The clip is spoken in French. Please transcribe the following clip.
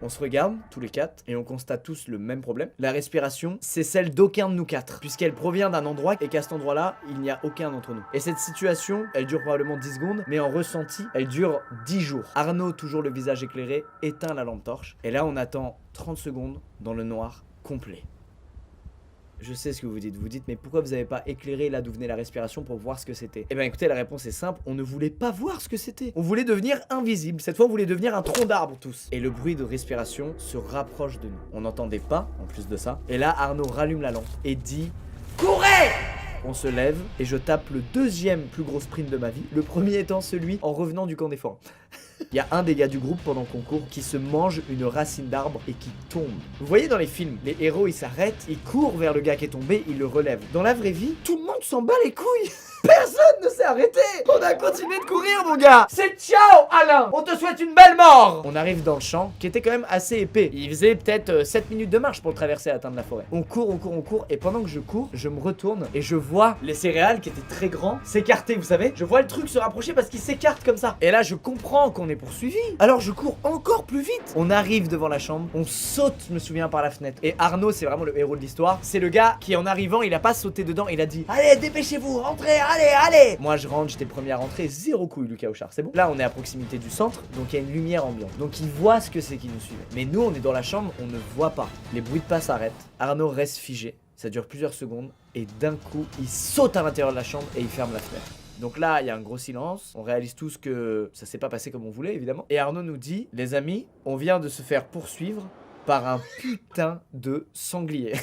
On se regarde, tous les quatre, et on constate tous le même problème. La respiration, c'est celle d'aucun de nous quatre, puisqu'elle provient d'un endroit et qu'à cet endroit-là, il n'y a aucun d'entre nous. Et cette situation, elle dure probablement 10 secondes, mais en ressenti, elle dure 10 jours. Arnaud, toujours le visage éclairé, éteint la lampe torche, et là on attend 30 secondes dans le noir complet. Je sais ce que vous dites mais pourquoi vous avez pas éclairé là d'où venait la respiration pour voir ce que c'était? Eh ben écoutez, la réponse est simple, on ne voulait pas voir ce que c'était. On voulait devenir invisible, cette fois on voulait devenir un tronc d'arbre tous. Et le bruit de respiration se rapproche de nous. On n'entendait pas, en plus de ça. Et là Arnaud rallume la lampe et dit « Courez !» On se lève et je tape le deuxième plus gros sprint de ma vie, le premier étant celui en revenant du camp des forains. Il y a un des gars du groupe pendant qu'on court qui se mange une racine d'arbre et qui tombe. Vous voyez dans les films, les héros ils s'arrêtent, ils courent vers le gars qui est tombé, ils le relèvent. Dans la vraie vie, tout le monde s'en bat les couilles. Personne ne s'est arrêté. On a continué de courir mon gars. C'est ciao Alain. On te souhaite une belle mort. On arrive dans le champ qui était quand même assez épais. Il faisait peut-être 7 minutes de marche pour le traverser et atteindre la forêt. On court et pendant que je cours, je me retourne et je vois les céréales qui étaient très grands s'écarter, vous savez. Je vois le truc se rapprocher parce qu'il s'écarte comme ça. Et là je comprends qu'on est poursuivi. Alors je cours encore plus vite. On arrive devant la chambre, on saute, je me souviens, par la fenêtre. Et Arnaud, c'est vraiment le héros de l'histoire. C'est le gars qui en arrivant, il a pas sauté dedans, il a dit allez dépêchez-vous, rentrez, allez. Moi je rentre, j'étais le premier à rentrer, zéro couille Lucas Auchard, c'est bon. Là on est à proximité du centre, donc il y a une lumière ambiante. Donc il voit ce que c'est qui nous suivait. Mais nous on est dans la chambre, on ne voit pas. Les bruits de pas s'arrêtent. Arnaud reste figé. Ça dure plusieurs secondes et d'un coup, il saute à l'intérieur de la chambre et il ferme la fenêtre. Donc là, il y a un gros silence. On réalise tous que ça s'est pas passé comme on voulait, évidemment. Et Arnaud nous dit, les amis, on vient de se faire poursuivre par un putain de sanglier.